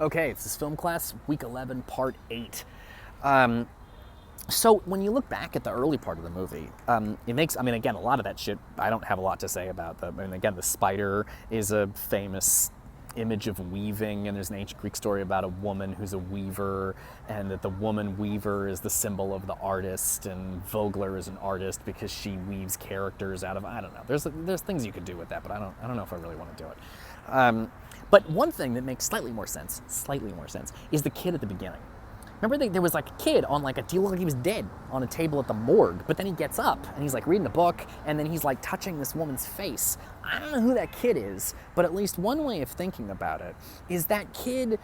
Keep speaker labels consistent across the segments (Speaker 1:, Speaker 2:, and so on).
Speaker 1: Okay, this is Film Class, Week 11, Part 8. So when you look back at the early part of the movie, it makes, again, a lot of that shit, I don't have a lot to say about. Again, the spider is a famous image of weaving, and there's an ancient Greek story about a woman who's a weaver, and that the woman weaver is the symbol of the artist, and Vogler is an artist because she weaves characters out of, I don't know. There's things you could do with that, but I don't know if I really want to do it. But one thing that makes slightly more sense, is the kid at the beginning. Remember there was like a kid on like he looked like he was dead on a table at the morgue, but then he gets up and he's like reading a book, and then he's like touching this woman's face. I don't know who that kid is, but at least one way of thinking about it is that kid,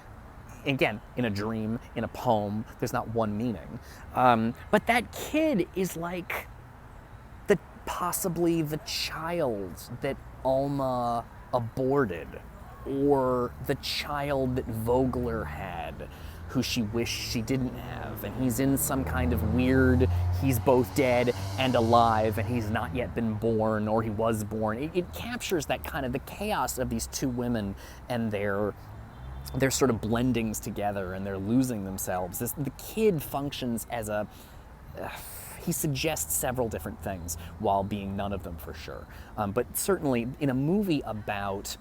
Speaker 1: again, in a dream, in a poem, there's not one meaning, but that kid is like possibly the child that Alma aborted, or the child that Vogler had, who she wished she didn't have, and he's in some kind of weird, he's both dead and alive, and he's not yet been born, or he was born. It captures that kind of the chaos of these two women and their sort of blendings together, and they're losing themselves. The kid functions as he suggests several different things while being none of them for sure. But certainly in a movie about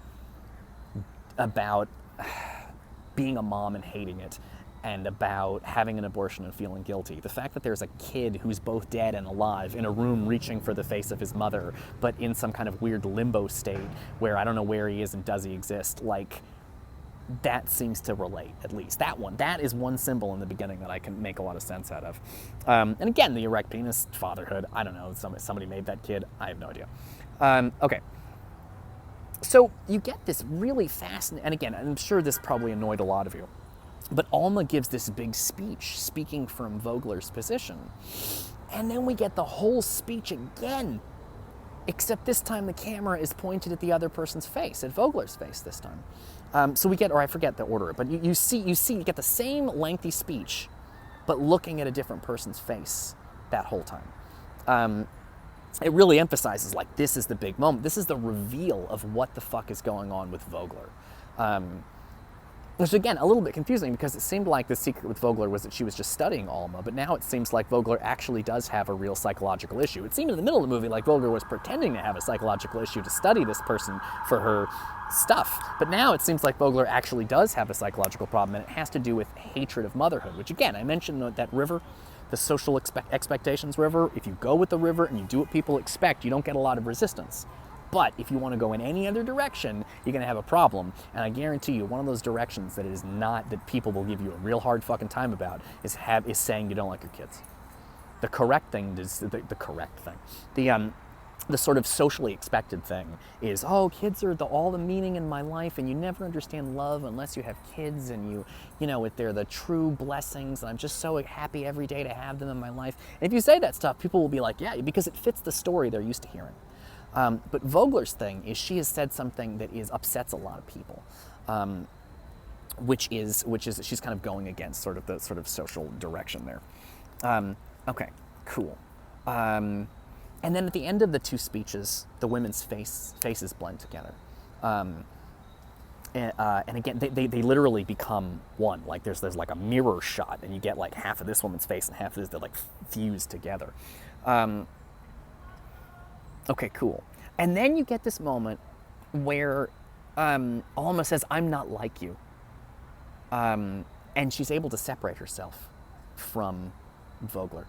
Speaker 1: being a mom and hating it, and about having an abortion and feeling guilty, the fact that there's a kid who's both dead and alive in a room reaching for the face of his mother, but in some kind of weird limbo state where I don't know where he is and does he exist, like, that seems to relate, at least. That is one symbol in the beginning that I can make a lot of sense out of. And again, the erect penis, fatherhood, I don't know, somebody made that kid, I have no idea. Okay. So you get this really fascinating, and again, I'm sure this probably annoyed a lot of you, but Alma gives this big speech, speaking from Vogler's position. And then we get the whole speech again, except this time the camera is pointed at the other person's face, at Vogler's face this time. So we get, or I forget the order, but you get the same lengthy speech, but looking at a different person's face that whole time. It really emphasizes, like, this is the big moment. This is the reveal of what the fuck is going on with Vogler. Which, again, a little bit confusing, because it seemed like the secret with Vogler was that she was just studying Alma, but now it seems like Vogler actually does have a real psychological issue. It seemed in the middle of the movie like Vogler was pretending to have a psychological issue to study this person for her stuff. But now it seems like Vogler actually does have a psychological problem, and it has to do with hatred of motherhood, which, again, I mentioned that river, the social expectations river. If you go with the river and you do what people expect, you don't get a lot of resistance. But if you want to go in any other direction, you're going to have a problem. And I guarantee you, one of those directions that is not, that people will give you a real hard fucking time about, is saying you don't like your kids. The correct thing is the correct thing. The sort of socially expected thing is, oh, kids are all the meaning in my life, and you never understand love unless you have kids, and they're the true blessings, and I'm just so happy every day to have them in my life. And if you say that stuff, people will be like, yeah, because it fits the story they're used to hearing. But Vogler's thing is she has said something that upsets a lot of people, which is she's kind of going against sort of the sort of social direction there. Okay, cool. And then at the end of the two speeches, the women's faces blend together. And again, they literally become one. Like there's like a mirror shot, and you get like half of this woman's face and half of this, they're like fused together. Okay, cool. And then you get this moment where Alma says, I'm not like you. And she's able to separate herself from Vogler.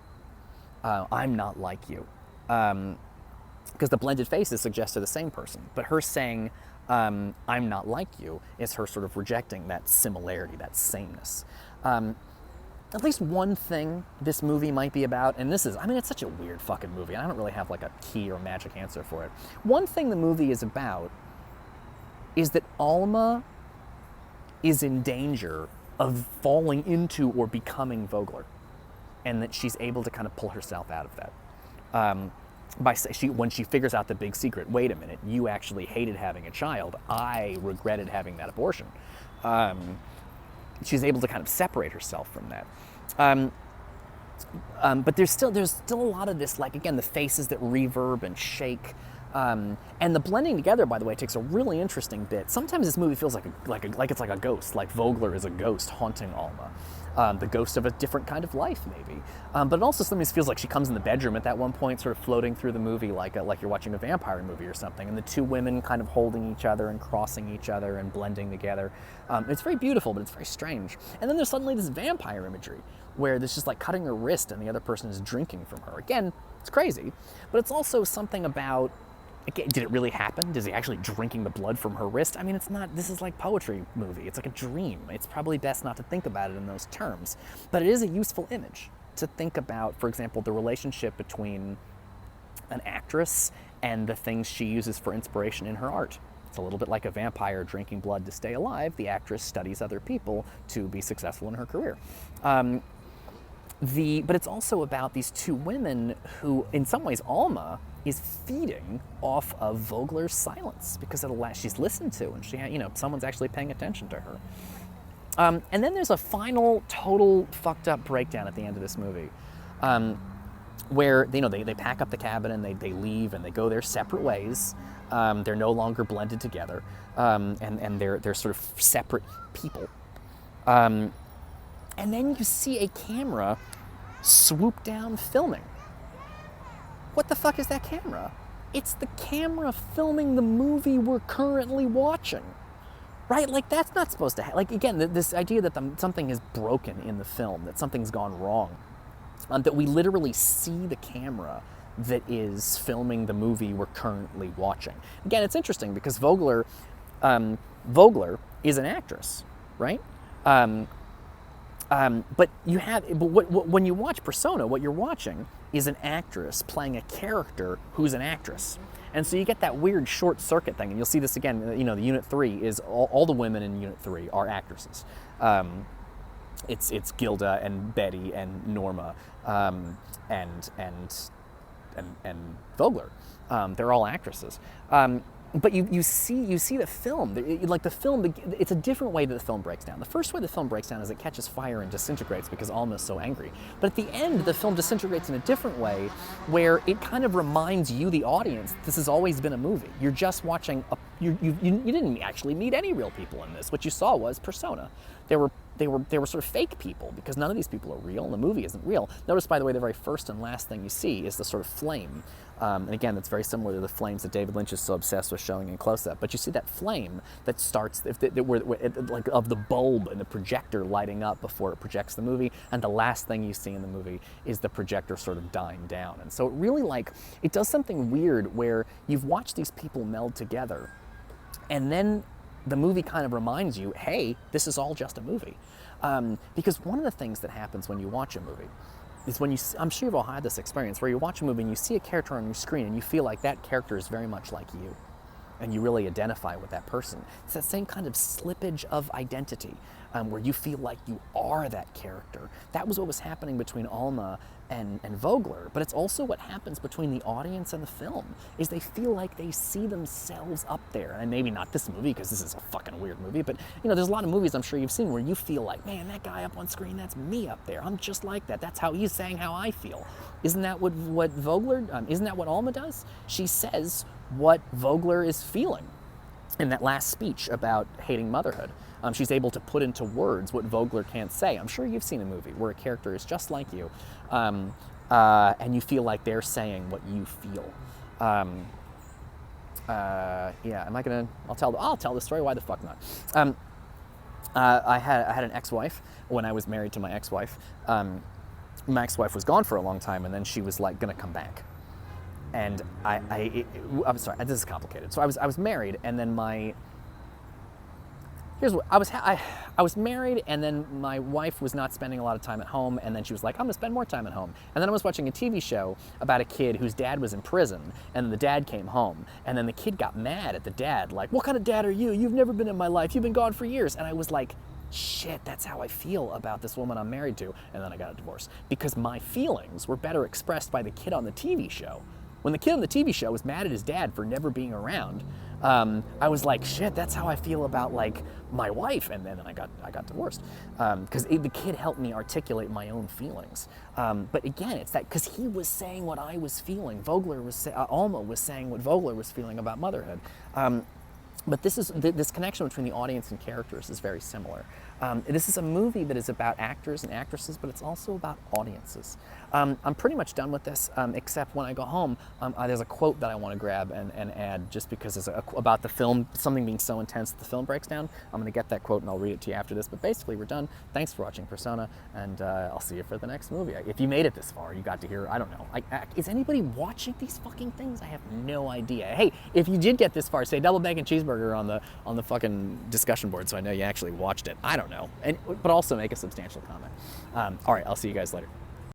Speaker 1: I'm not like you. Because the blended faces suggest to the same person. But her saying, I'm not like you, is her sort of rejecting that similarity, that sameness. At least one thing this movie might be about, and this is, it's such a weird fucking movie, and I don't really have like a key or magic answer for it. One thing the movie is about is that Alma is in danger of falling into or becoming Vogler, and that she's able to kind of pull herself out of that. When she figures out the big secret, wait a minute, you actually hated having a child, I regretted having that abortion. She's able to kind of separate herself from that. But there's still a lot of this, like, again, the faces that reverb and shake, And the blending together, by the way, takes a really interesting bit. Sometimes this movie feels like it's like a ghost, like Vogler is a ghost haunting Alma, the ghost of a different kind of life, maybe. But it also sometimes feels like she comes in the bedroom at that one point, sort of floating through the movie, like you're watching a vampire movie or something, and the two women kind of holding each other and crossing each other and blending together. It's very beautiful, but it's very strange. And then there's suddenly this vampire imagery, where there's just like cutting her wrist and the other person is drinking from her. Again, it's crazy, but it's also something about, again, did it really happen? Is he actually drinking the blood from her wrist? I mean, it's not, this is like poetry movie. It's like a dream. It's probably best not to think about it in those terms. But it is a useful image to think about, for example, the relationship between an actress and the things she uses for inspiration in her art. It's a little bit like a vampire drinking blood to stay alive. The actress studies other people to be successful in her career. But it's also about these two women who, in some ways, Alma is feeding off of Vogler's silence because she's listened to, and someone's actually paying attention to her. And then there's a final, total fucked up breakdown at the end of this movie, where they pack up the cabin and they leave and they go their separate ways. They're no longer blended together, and they're sort of separate people. And then you see a camera swoop down filming. What the fuck is that camera? It's the camera filming the movie we're currently watching, right? Like, that's not supposed to happen. Like, again, this idea that something is broken in the film, that something's gone wrong, that we literally see the camera that is filming the movie we're currently watching. Again, it's interesting because Vogler is an actress, right? But when you watch Persona, what you're watching is an actress playing a character who's an actress. And so you get that weird short circuit thing, and you'll see this again, the Unit 3 is, all the women in Unit 3 are actresses. It's Gilda and Betty and Norma, and Vogler. They're all actresses. But you see the film, it's a different way that the film breaks down. The first way the film breaks down is it catches fire and disintegrates because Alma is so angry. But at the end, the film disintegrates in a different way where it kind of reminds you, the audience, this has always been a movie. You're just watching, you didn't actually meet any real people in this. What you saw was Persona. They were sort of fake people because none of these people are real and the movie isn't real. Notice, by the way, the very first and last thing you see is the sort of flame. And again, that's very similar to the flames that David Lynch is so obsessed with showing in close-up. But you see that flame that starts, like of the bulb and the projector lighting up before it projects the movie, and the last thing you see in the movie is the projector sort of dying down. And so it really, it does something weird where you've watched these people meld together, and then the movie kind of reminds you, hey, this is all just a movie. Because one of the things that happens when you watch a movie is I'm sure you've all had this experience where you watch a movie and you see a character on your screen and you feel like that character is very much like you, and you really identify with that person. It's that same kind of slippage of identity, where you feel like you are that character. That was what was happening between Alma and Vogler, but it's also what happens between the audience and the film, is they feel like they see themselves up there. And maybe not this movie, because this is a fucking weird movie, but there's a lot of movies I'm sure you've seen where you feel like, man, that guy up on screen, that's me up there. I'm just like that. That's how he's saying how I feel. Isn't that what Vogler, isn't that what Alma does? She says what Vogler is feeling in that last speech about hating motherhood. She's able to put into words what Vogler can't say. I'm sure you've seen a movie where a character is just like you, and you feel like they're saying what you feel. I'll tell the story. Why the fuck not? I had an ex-wife when I was married to my ex-wife. My ex-wife was gone for a long time, and then she was gonna come back. And I'm sorry, this is complicated. So I was married, and then I was married, and then my wife was not spending a lot of time at home, and then she was like, I'm gonna spend more time at home. And then I was watching a TV show about a kid whose dad was in prison, and the dad came home, and then the kid got mad at the dad, like, what kind of dad are you? You've never been in my life, you've been gone for years. And I was like, shit, that's how I feel about this woman I'm married to. And then I got a divorce, because my feelings were better expressed by the kid on the TV show. When the kid on the TV show was mad at his dad for never being around, I was like, shit, that's how I feel about like my wife, and then I got divorced because the kid helped me articulate my own feelings. But again, it's that because he was saying what I was feeling. Alma was saying what Vogler was feeling about motherhood. But this connection between the audience and characters is very similar. This is a movie that is about actors and actresses, but it's also about audiences. I'm pretty much done with this, except when I go home, there's a quote that I want to grab and add just because it's about the film, something being so intense that the film breaks down. I'm going to get that quote and I'll read it to you after this. But basically, we're done. Thanks for watching Persona, and I'll see you for the next movie. If you made it this far, you got to hear, I don't know. Is anybody watching these fucking things? I have no idea. Hey, if you did get this far, say double bacon cheeseburger on the fucking discussion board so I know you actually watched it. I don't know. But also make a substantial comment. All right, I'll see you guys later.